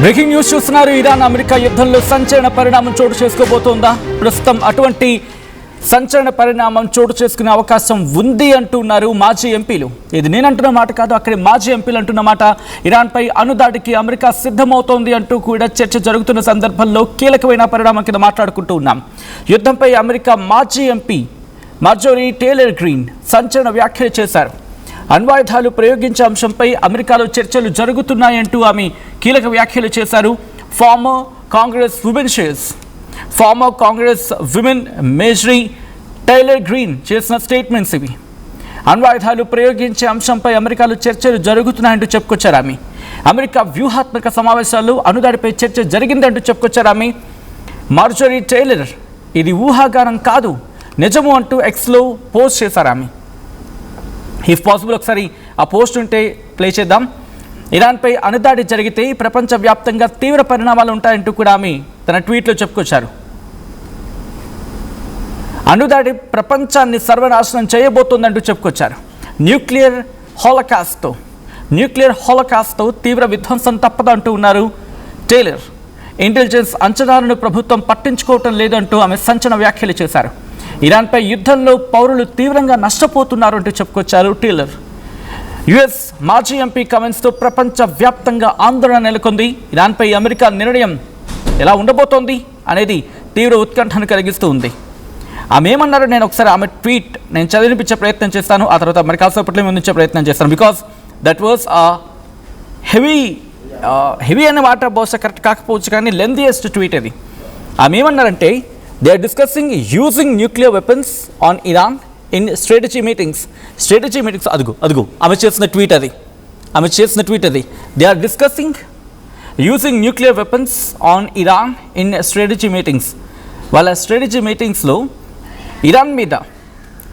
Breaking news చూస్తున్నారు. Iran America యుద్ధంలో సంచలన పరిణామం చోటు చేసుకోబోతోందా? ప్రస్తుతం అటువంటి సంచలన పరిణామం చోటు చేసుకునే అవకాశం ఉంది అంటున్నారు మాజీ ఎంపీలు. ఇది నేనంటున్న మాట కాదు, అక్కడి మాజీ ఎంపీలు అంటున్న మాట. ఇరాన్పై అణుదాడికి అమెరికా సిద్ధమవుతోంది అంటూ కూడా చర్చ జరుగుతున్న సందర్భంలో కీలకమైన పరిణామం కింద మాట్లాడుకుంటూ ఉన్నాం. యుద్ధంపై అమెరికా మాజీ ఎంపీ మార్జోరీ టేలర్ గ్రీన్ సంచలన వ్యాఖ్యలు చేశారు. అణ్వాయుధాలు ప్రయోగించే అంశంపై అమెరికాలో చర్చలు జరుగుతున్నాయంటూ ఆమె కీలక వ్యాఖ్యలు చేశారు. Former Congress women Marjorie Taylor Greene చేసిన స్టేట్మెంట్స్ ఇవి. అణ్వాయుధాలు ప్రయోగించే అంశంపై అమెరికాలో చర్చలు జరుగుతున్నాయంటూ చెప్పుకొచ్చారు ఆమె. అమెరికా వ్యూహాత్మక సమావేశాల్లో అణుదాడిపై చర్చ జరిగిందంటూ చెప్పుకొచ్చారు ఆమె. మార్జోరీ టైలర్ ఇది ఊహాగానం కాదు, నిజము అంటూ ఎక్స్లో పోస్ట్ చేశారు ఆమె. ఇఫ్ పాసిబుల్ ఒకసారి ఆ పోస్ట్ ఉంటే ప్లే చేద్దాం. ఇరాన్పై అణుదాడి జరిగితే ప్రపంచవ్యాప్తంగా తీవ్ర పరిణామాలు ఉంటాయంటూ కూడా ఆమె తన ట్వీట్లో చెప్పుకొచ్చారు. అణుదాడి ప్రపంచాన్ని సర్వనాశనం చేయబోతోందంటూ చెప్పుకొచ్చారు. న్యూక్లియర్ హాలోకాస్ట్తో తీవ్ర విధ్వంసం తప్పదంటూ ఉన్నారు టేలర్. ఇంటెలిజెన్స్ అంచనాలను ప్రభుత్వం పట్టించుకోవటం లేదంటూ ఆమె సంచలన వ్యాఖ్యలు చేశారు. ఇరాన్పై యుద్ధంలో పౌరులు తీవ్రంగా నష్టపోతున్నారు అంటూ చెప్పుకొచ్చారు టేలర్. యుఎస్ మాజీ ఎంపీ కమెంట్స్తో ప్రపంచవ్యాప్తంగా ఆందోళన నెలకొంది. ఇరాన్పై అమెరికా నిర్ణయం ఎలా ఉండబోతోంది అనేది తీవ్ర ఉత్కంఠను కలిగిస్తూ ఉంది. ఆమె ఏమన్నారో నేను ఒకసారి ఆమె ట్వీట్ నేను చదివినిపించే ప్రయత్నం చేస్తాను, ఆ తర్వాత మరి కాసేపట్లో ముందుంచే ప్రయత్నం చేస్తాను. బికాస్ దట్ వాజ్ హెవీ అనే మాట బహుశా కరెక్ట్ కాకపోవచ్చు, కానీ లెందియెస్ట్ ట్వీట్ అది. ఆమె ఏమన్నారంటే, they are discussing using nuclear weapons on Iran in strategy meetings. అదుగు ఆమె చేసిన ట్వీట్ అది. They are discussing using nuclear weapons on Iran in strategy meetings. వాళ్ళ స్ట్రాటజీ మీటింగ్స్లో ఇరాన్ మీద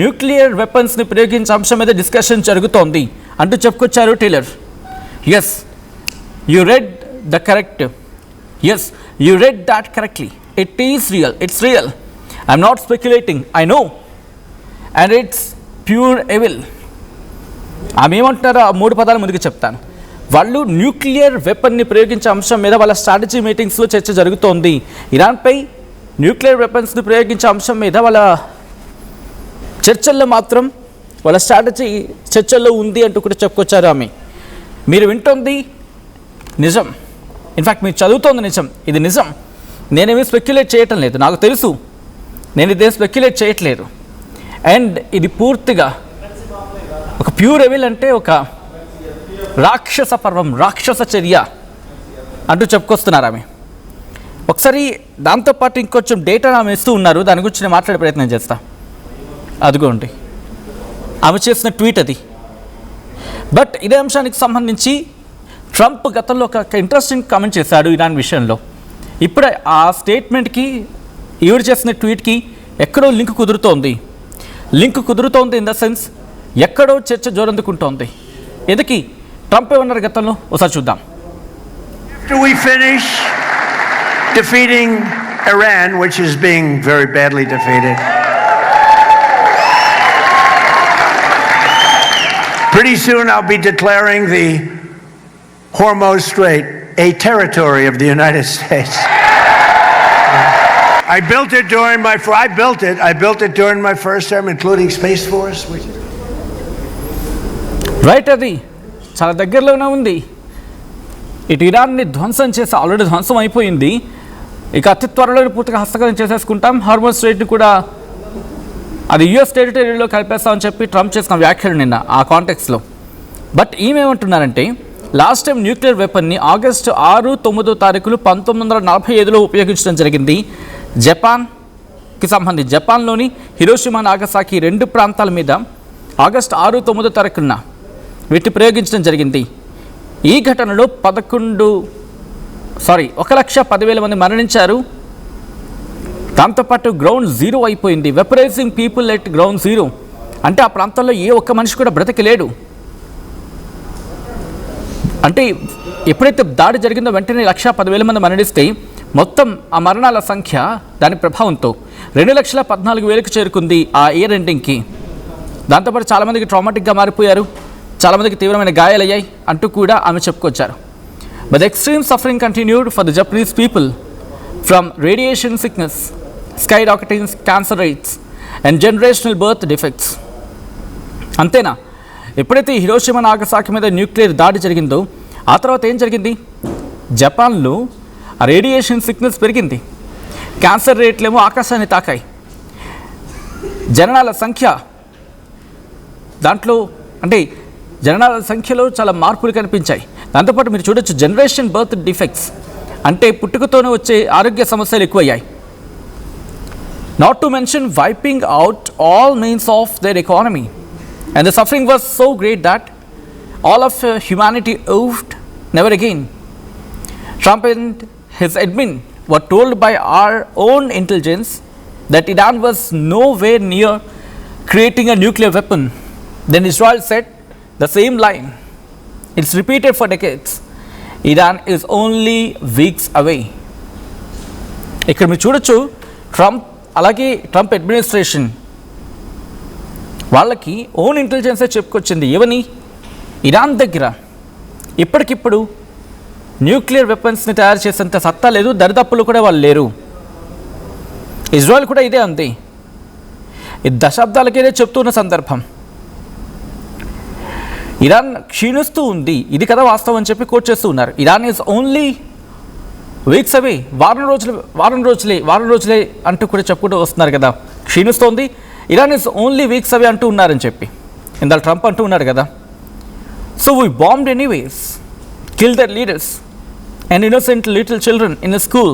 న్యూక్లియర్ వెపన్స్ని ప్రయోగించే అంశం మీద డిస్కషన్ జరుగుతోంది అంటూ చెప్పుకొచ్చారు Taylor. Yes, you read that correctly. It is real. It's real. I'm not speculating. I know. And it's pure evil. ఆమె ఏమంటున్నారో ఆ మూడు పదాలు ముందుకు చెప్తాను. వాళ్ళు న్యూక్లియర్ వెపన్ని ప్రయోగించే అంశం మీద వాళ్ళ స్ట్రాటజీ మీటింగ్స్లో చర్చ జరుగుతోంది. ఇరాన్పై న్యూక్లియర్ వెపన్స్ని ప్రయోగించే అంశం మీద వాళ్ళ చర్చల్లో మాత్రం వాళ్ళ స్ట్రాటజీ చర్చల్లో ఉంది అంటూ కూడా చెప్పుకొచ్చారు ఆమె. మీరు వింటోంది నిజం, ఇన్ఫ్యాక్ట్ మీరు చదువుతోంది నిజం. ఇది నిజం. నేనేమీ స్పెక్యులేట్ చేయటం లేదు, నాకు తెలుసు. నేను ఇదే స్పెక్యులేట్ చేయట్లేదు. అండ్ ఇది పూర్తిగా ఒక ప్యూర్ ఎవల్, అంటే ఒక రాక్షస పర్వం, రాక్షస చర్య అంటూ చెప్పుకొస్తున్నారు ఆమె. ఒకసారి దాంతోపాటు ఇంకొంచెం డేటా ఆమె ఇస్తూ ఉన్నారు, దాని గురించి నేను మాట్లాడే ప్రయత్నం చేస్తా. అదిగోండి ఆమె చేసిన ట్వీట్ అది. బట్ ఇదే అంశానికి సంబంధించి ట్రంప్ గతంలో ఒక ఇంట్రెస్టింగ్ కామెంట్ చేశాడు ఇరాన్ విషయంలో. ఇప్పుడు ఆ స్టేట్మెంట్కి ఈవిడ చేసిన ట్వీట్కి ఎక్కడో లింక్ కుదురుతోంది ఇన్ ద సెన్స్ ఎక్కడో చర్చ జోరందుకుంటోంది. ఎందుకు ట్రంప్ ఏమన్నారు గతంలో ఒకసారి చూద్దాం. After we finish defeating Iran, which is being very badly defeated, pretty soon I'll be declaring the Hormuz Strait a territory of the United States. I built it during my first term, including Space Force. Right, అది చాలా దగ్గరలోనే ఉంది. ఇటు ఇరాన్ని ధ్వంసం చేసి already ధ్వంసం అయిపోయింది, ఇక అతి త్వరలో పూర్తిగా హస్తగతం చేసేసుకుంటాం. హార్మోజ్ స్ట్రైట్ని కూడా అది యుఎస్ టెరిటరీలో కలిపేస్తామని చెప్పి ట్రంప్ చేసిన వ్యాఖ్యలు నిన్న ఆ కాంటెక్స్లో. బట్ ఈమెమంటున్నారంటే, లాస్ట్ టైం న్యూక్లియర్ వెపన్ని ఆగస్టు 6-9 తారీఖులు 1945లో ఉపయోగించడం జరిగింది. జపాన్లోని హిరోషిమా నాగసాకి 2 ప్రాంతాల మీద ఆగస్టు 6-9 తారీఖున వీటిని ప్రయోగించడం జరిగింది. ఈ ఘటనలో 1,10,000 మంది మరణించారు. దాంతోపాటు గ్రౌండ్ జీరో అయిపోయింది. వెపరైజింగ్ పీపుల్ ఎట్ గ్రౌండ్ జీరో అంటే ఆ ప్రాంతంలో ఏ ఒక్క మనిషి కూడా బ్రతకలేడు. అంటే ఎప్పుడైతే దాడి జరిగిందో వెంటనే 1,10,000 మంది మరణిస్తే మొత్తం ఆ మరణాల సంఖ్య దాని ప్రభావంతో 2,14,000కు చేరుకుంది ఆ ఇయర్ ఎండింగ్కి. దాంతోపాటు చాలామందికి ట్రామాటిక్గా మారిపోయారు, చాలామందికి తీవ్రమైన గాయాలయ్యాయి అంటూ కూడా ఆమె చెప్పుకొచ్చారు. But the extreme suffering continued for the Japanese people from radiation sickness, skyrocketing cancer rates, and generational birth defects. అంతేనా? ఎప్పుడైతే హిరోషిమా నాగసాకి మీద న్యూక్లియర్ దాడి జరిగిందో ఆ తర్వాత ఏం జరిగింది? జపాన్లో రేడియేషన్ సిక్నెస్ పెరిగింది, క్యాన్సర్ రేట్లేమో ఆకాశాన్ని తాకాయి, జననాల సంఖ్య దాంట్లో అంటే జననాల సంఖ్యలో చాలా మార్పులు కనిపించాయి. దాంతోపాటు మీరు చూడొచ్చు జనరేషన్ బర్త్ డిఫెక్ట్స్ అంటే పుట్టుకతోనే వచ్చే ఆరోగ్య సమస్యలు ఎక్కువయ్యాయి. Not to mention wiping out all means of their economy. And the suffering was so great that all of humanity oofed never again. Trump and his admin were told by our own intelligence that Iran was nowhere near creating a nuclear weapon. Then Israel said the same line. It's repeated for decades. Iran is only weeks away. ఇక్కడ మీరు చూడొచ్చు Trump administration వాళ్ళకి own ఇంటెలిజెన్సే చెప్పుకొచ్చింది. ఏమని? Iran దగ్గర ఇప్పటికిప్పుడు nuclear వెపన్స్ని తయారు చేసేంత సత్తా లేదు, దరిదాపులు కూడా వాళ్ళు లేరు. ఇజ్రాయెల్ కూడా ఇదే అంది. ఇది దశాబ్దాలకే చెప్తున్న సందర్భం. ఇరాన్ క్షీణిస్తూ ఉంది, ఇది కదా వాస్తవం అని చెప్పి కోట్ చేస్తూ ఉన్నారు. Iran is only weeks away, వారం రోజులే అంటూ కూడా చెప్పుకుంటూ వస్తున్నారు కదా. క్షీణిస్తోంది, Iran is only weeks away అంటూ ఉన్నారని చెప్పి ఇందాక ట్రంప్ అంటూ ఉన్నారు కదా. So we bombed anyways, kill their leaders and innocent little children in a school,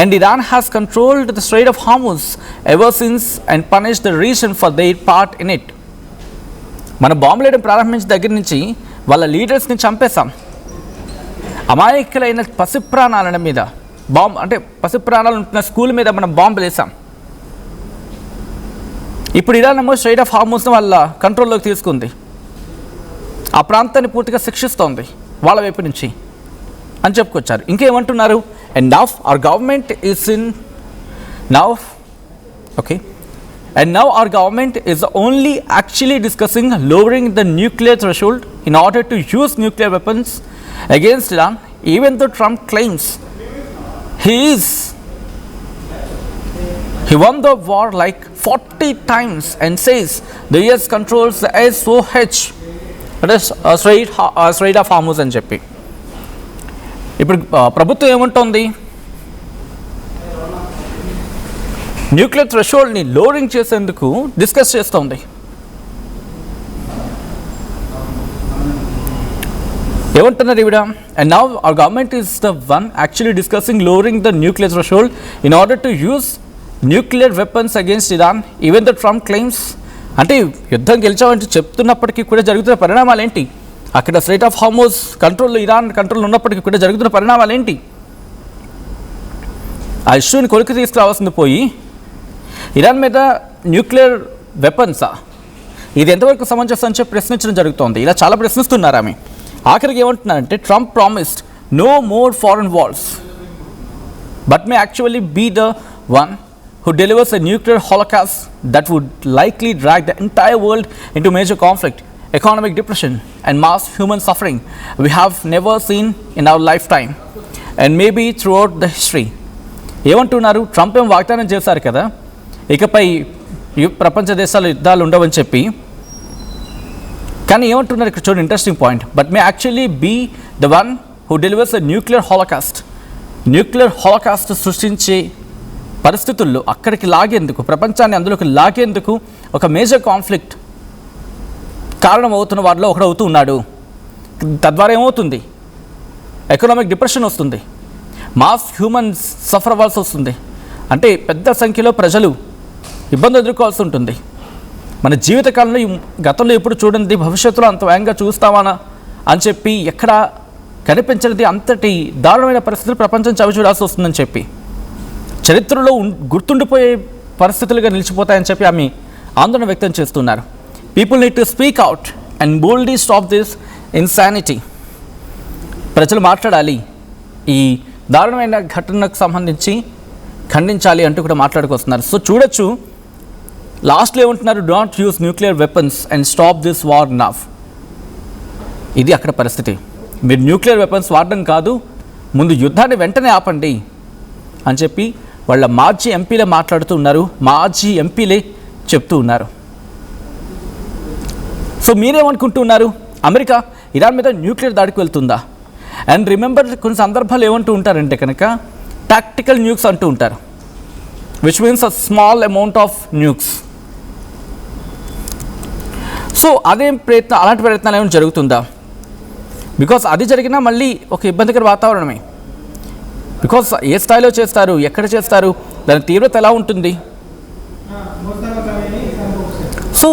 and Iran has controlled the strait of Hormuz ever since and punish the reason for their part in it. మన బాంబులు వేయడం ప్రారంభించిన దగ్గర నుంచి వాళ్ళ లీడర్స్ని చంపేశాం. అమాయకులైన పసిప్రాణాల మీద పసిప్రాణాలు ఉంటున్న స్కూల్ మీద మనం బాంబులు వేసాం. ఇప్పుడు ఇరాన్ ఏమో స్ట్రైట్ ఆఫ్ హార్మూజ్ని వాళ్ళ కంట్రోల్లోకి తీసుకుంది, ఆ ప్రాంతాన్ని పూర్తిగా శిక్షిస్తోంది వాళ్ళ వైపు నుంచి అని చెప్పుకొచ్చారు. ఇంకేమంటున్నారు? And now our government is only actually discussing lowering the nuclear threshold in order to use nuclear weapons against Iran, even though Trump claims he won the war like 40 times and says the US controls the SOH, that is Strait of Hormuz అని చెప్పి. ఇప్పుడు ప్రభుత్వం ఏమంటోంది? Nuclear థ్రెషోల్డ్ని loading చేసేందుకు discuss చేస్తోంది. ఏమంటున్నారు ఈవిడ? And now our government is the one actually discussing lowering the nuclear threshold in order to use nuclear weapons against Iran even the Trump claims. అంటే యుద్ధం గెలిచామంటే చెప్తున్నప్పటికీ కూడా జరుగుతున్న పరిణామాలు ఏంటి? అక్కడ స్ట్రైట్ ఆఫ్ హార్మూజ్ కంట్రోల్లో, ఇరాన్ కంట్రోల్లో ఉన్నప్పటికీ కూడా జరుగుతున్న పరిణామాలు ఏంటి? ఆ ఇష్యూని కొలికి తీసుకురావాల్సింది పోయి ఇరాన్ మీద న్యూక్లియర్ వెపన్సా, ఇది ఎంతవరకు సమంజసం అని చెప్పి ప్రశ్నించడం జరుగుతోంది. ఇలా చాలా ప్రశ్నిస్తున్నారు ఆమె. ఆఖరికి ఏమంటున్నారంటే Trump promised no more foreign wars but may actually be the one who delivers a nuclear holocaust that would likely drag the entire world into major conflict, economic depression and mass human suffering we have never seen in our lifetime and maybe throughout the history. ఏమంటున్నారు? Trump ఏం వాగ్దానం చేశారు కదా, ఇకపై ప్రపంచ దేశాలు యుద్ధాలు ఉండవని చెప్పి. కానీ ఏమంటున్నారు ఇక్కడ చూడండి, interesting point. But may actually be the one who delivers a nuclear holocaust సృష్టించే పరిస్థితుల్లో అక్కడికి లాగేందుకు, ప్రపంచాన్ని అందులోకి లాగేందుకు ఒక మేజర్ కాన్ఫ్లిక్ట్ కారణం అవుతున్న వారిలో ఒకడు అవుతూ ఉన్నాడు. తద్వారా ఏమవుతుంది? ఎకనామిక్ డిప్రెషన్ వస్తుంది, మాస్ హ్యూమన్స్ సఫర్ అవ్వాల్సి వస్తుంది. అంటే పెద్ద సంఖ్యలో ప్రజలు ఇబ్బందులు ఎదుర్కోవాల్సి ఉంటుంది. మన జీవితకాలంలో గతంలో ఎప్పుడు చూడండి, భవిష్యత్తులో అంత వేగంగా చూస్తామా అని చెప్పి ఎక్కడ కనిపించినది అంతటి దారుణమైన పరిస్థితులు ప్రపంచం చవి చూడాల్సి వస్తుందని చెప్పి, చరిత్రలో గుర్తుండిపోయే పరిస్థితులుగా నిలిచిపోతాయని చెప్పి ఆమె ఆందోళన వ్యక్తం చేస్తున్నారు. People need to speak out and boldly stop this insanity. ప్రజలు మాట్లాడాలి, ఈ దారుణమైన ఘటనకు సంబంధించి ఖండించాలి అంటూ కూడా మాట్లాడుకొస్తున్నారు. సో చూడొచ్చు, లాస్ట్లో ఏమంటున్నారు? Do not use nuclear weapons and stop this war now. ఇది అక్కడ పరిస్థితి. మీరు న్యూక్లియర్ వెపన్స్ వాడడం కాదు, ముందు యుద్ధాన్ని వెంటనే ఆపండి అని చెప్పి వాళ్ళ మాజీ ఎంపీలే మాట్లాడుతూ ఉన్నారు, మాజీ ఎంపీలే చెప్తూ ఉన్నారు. సో మీరేమనుకుంటున్నారు? అమెరికా ఇరాన్ మీద న్యూక్లియర్ దాడికి వెళ్తుందా? అండ్ రిమెంబర్, కొన్ని సందర్భాలు ఏమంటూ ఉంటారంటే కనుక టాక్టికల్ న్యూక్స్ అంటూ ఉంటారు, which means a small amount of nukes. So అలాంటి ప్రయత్నాలు ఏమైనా జరుగుతుందా? బికాస్ అది జరిగినా మళ్ళీ ఒక ఇబ్బందికర వాతావరణమే. బికాస్ ఏ స్థాయిలో చేస్తారు, ఎక్కడ చేస్తారు, దాని తీవ్రత ఎలా ఉంటుంది? సో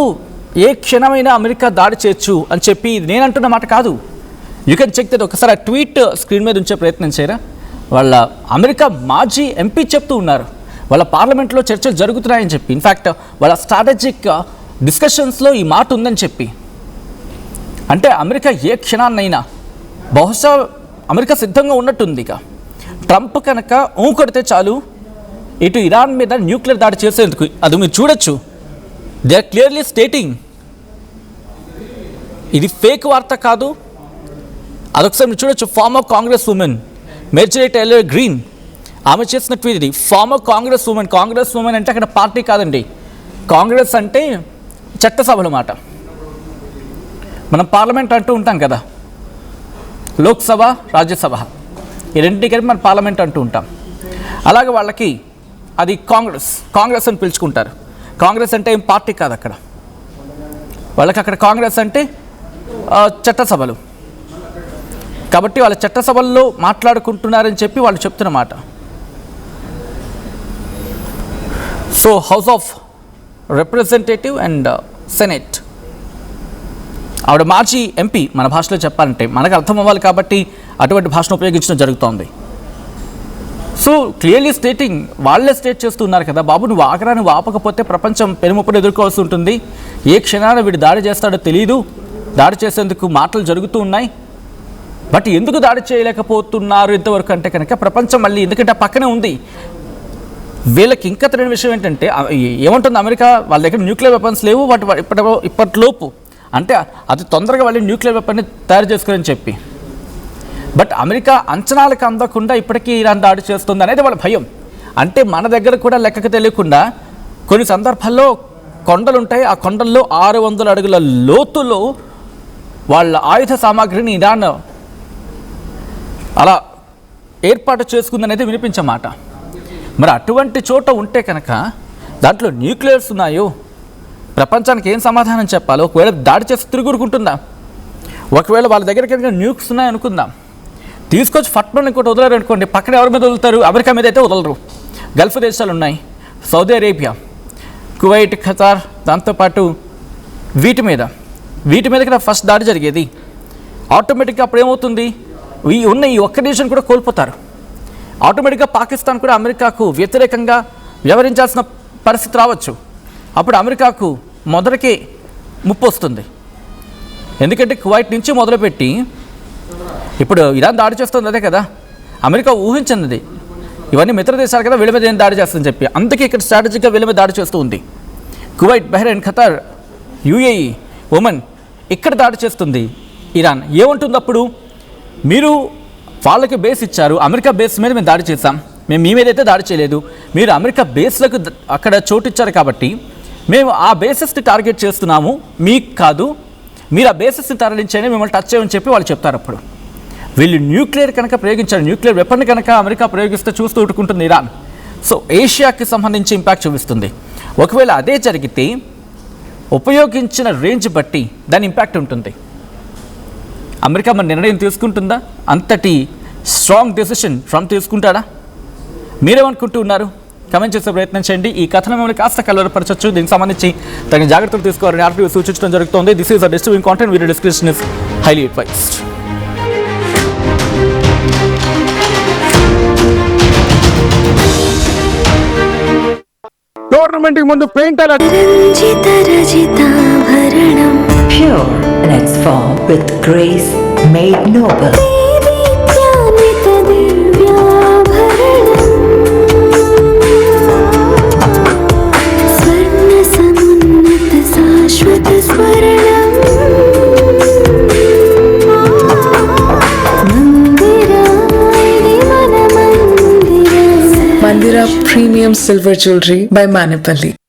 ఏ క్షణమైనా అమెరికా దాడి చేయొచ్చు అని చెప్పి నేను అంటున్న మాట కాదు. You can check that. ఒకసారి ఆ ట్వీట్ స్క్రీన్ మీద ఉంచే ప్రయత్నం చేయరా? వాళ్ళ అమెరికా మాజీ ఎంపీ చెప్తూ ఉన్నారు, వాళ్ళ పార్లమెంట్లో చర్చలు జరుగుతున్నాయని చెప్పి, ఇన్ఫ్యాక్ట్ వాళ్ళ స్ట్రాటజిక్ డిస్కషన్స్లో ఈ మాట ఉందని చెప్పి. అంటే అమెరికా ఏ క్షణాన్నైనా, బహుశా అమెరికా సిద్ధంగా ఉన్నట్టుంది. ఇక ట్రంప్ కనుక కొడితే చాలు ఇటు ఇరాన్ మీద న్యూక్లియర్ దాడి చేసేందుకు. అది మీరు చూడొచ్చు, దే ఆర్ క్లియర్లీ స్టేటింగ్. ఇది ఫేక్ వార్త కాదు. అదొకసారి మీరు చూడొచ్చు. Former congresswoman Marjorie Taylor Greene ఆమె చేసిన ట్వీట్ ఇది. Former congresswoman. Congresswoman అంటే అక్కడ పార్టీ కాదండి, కాంగ్రెస్ అంటే చట్టసభల మాట. మనం పార్లమెంట్ అంటూ ఉంటాం కదా, లోక్సభ, రాజ్యసభ, ఈ రెండింటికి మనం పార్లమెంట్ అంటూ ఉంటాం. అలాగే వాళ్ళకి అది కాంగ్రెస్ అని పిలుచుకుంటారు. కాంగ్రెస్ అంటే ఏం పార్టీ కాదు అక్కడ వాళ్ళకి. అక్కడ కాంగ్రెస్ అంటే చట్టసభలు. కాబట్టి వాళ్ళ చట్టసభల్లో మాట్లాడుకుంటున్నారని చెప్పి వాళ్ళు చెప్తున్నమాట. So House of Representative and Senate, ఆవిడ మాజీ ఎంపీ. మన భాషలో చెప్పాలంటే మనకు అర్థం అవ్వాలి కాబట్టి అటువంటి భాషను ఉపయోగించడం జరుగుతోంది. సో క్లియర్లీ స్టేటింగ్, వాళ్ళే స్టేట్ చేస్తున్నారు కదా, బాబు నువ్వు ఆగరా, నువ్వు ఆపకపోతే ప్రపంచం పెనుముప్పును ఎదుర్కోవాల్సి ఉంటుంది. ఏ క్షణాన వీడు దాడి చేస్తాడో తెలియదు, దాడి చేసేందుకు మాటలు జరుగుతూ ఉన్నాయి. బట్ ఎందుకు దాడి చేయలేకపోతున్నారు ఇంతవరకు అంటే కనుక ప్రపంచం మళ్ళీ, ఎందుకంటే పక్కనే ఉంది. వీళ్ళకి ఇంకా తెలియని విషయం ఏంటంటే, ఏమంటుంది అమెరికా, వాళ్ళ దగ్గర న్యూక్లియర్ వెపన్స్ లేవు, ఇప్పటిలోపు అంటే అతి తొందరగా వాళ్ళు న్యూక్లియర్ వెపన్ని తయారు చేసుకోరని చెప్పి. బట్ అమెరికా అంచనాలకు అందకుండా ఇప్పటికీ ఇరాన్ దాడి చేస్తుంది అనేది వాళ్ళ భయం. అంటే మన దగ్గర కూడా లెక్కకు తెలియకుండా కొన్ని సందర్భాల్లో కొండలు ఉంటాయి, ఆ కొండల్లో 600 అడుగుల లోతులో వాళ్ళ ఆయుధ సామాగ్రిని ఇరాన్ అలా ఏర్పాటు చేసుకుందనేది వినిపించమాట. మరి అటువంటి చోట ఉంటే కనుక దాంట్లో న్యూక్లియర్స్ ఉన్నాయో ప్రపంచానికి ఏం సమాధానం చెప్పాలో? ఒకవేళ దాడి చేసి తిరుగురుకుంటుందా? ఒకవేళ వాళ్ళ దగ్గర కనుక న్యూక్స్ ఉన్నాయనుకుందాం, తీసుకొచ్చి ఫట్మన్ ఇంకోటి వదలరు అనుకోండి, పక్కన ఎవరి మీద వదులుతారు? అమెరికా మీద అయితే వదలరు. గల్ఫ్ దేశాలు ఉన్నాయి, సౌదీ అరేబియా, కువైట్, ఖతార్, దాంతోపాటు వీటి మీద కూడా ఫస్ట్ దాడి జరిగేది. ఆటోమేటిక్గా అప్పుడు ఏమవుతుంది, ఈ ఒక్క దేశం కూడా కోల్పోతారు. ఆటోమేటిక్గా పాకిస్తాన్ కూడా అమెరికాకు వ్యతిరేకంగా వ్యవహరించాల్సిన పరిస్థితి రావచ్చు. అప్పుడు అమెరికాకు మొదటికే ముప్పు వస్తుంది. ఎందుకంటే కువైట్ నుంచి మొదలుపెట్టి ఇప్పుడు ఇరాన్ దాడి చేస్తుంది, అదే కదా అమెరికా ఊహించినది. ఇవన్నీ మిత్ర దేశాలు కదా, వీళ్ళ మీద ఏం దాడి చేస్తుందని చెప్పి, అందుకే ఇక్కడ స్ట్రాటజిక్గా వీళ్ళ మీద దాడి చేస్తూ ఉంది. Kuwait, Bahrain, Qatar, UAE, Oman, ఇక్కడ దాడి చేస్తుంది ఇరాన్. ఏముంటుంది అప్పుడు? మీరు వాళ్ళకి బేస్ ఇచ్చారు, అమెరికా బేస్ మీద మేము దాడి చేస్తాం, మేము మీ మీద అయితే దాడి చేయలేదు, మీరు అమెరికా బేస్లకు అక్కడ చోటు ఇచ్చారు కాబట్టి మేము ఆ బేసెస్ని టార్గెట్ చేస్తున్నాము, మీకు కాదు, మీరు ఆ బేసెస్ని తరలించని, మిమ్మల్ని టచ్ చేయమని చెప్పి వాళ్ళు చెప్తారు. అప్పుడు వీళ్ళు న్యూక్లియర్ కనుక ప్రయోగించారు, న్యూక్లియర్ వెపన్ కనుక అమెరికా ప్రయోగిస్తే చూస్తూ ఉట్టుకుంటుంది ఇరాన్. సో ఏషియాకి సంబంధించి ఇంపాక్ట్ చూపిస్తుంది. ఒకవేళ అదే జరిగితే ఉపయోగించిన రేంజ్ బట్టి దాని ఇంపాక్ట్ ఉంటుంది. అమెరికా మన నిర్ణయం తీసుకుంటుందా? అంతటి స్ట్రాంగ్ డెసిషన్ ట్రంప్ తీసుకుంటాడా? మీరేమనుకుంటూ ఉన్నారు? కమెంట్ చేసే ప్రయత్నం చేయండి. ఈ కథను మిమ్మల్ని కాస్త కలవరపరచవచ్చు, దీనికి సంబంధించి తగిన జాగ్రత్తలు తీసుకోవాలని ఆర్టీవీ సూచించడం జరుగుతుంది. This is a disturbing content, video description is highly advised. Tournament కి ముందు పెయింట్ అలా pure in its form with grace made noble. Mandira Premium Silver Jewelry by Manipali.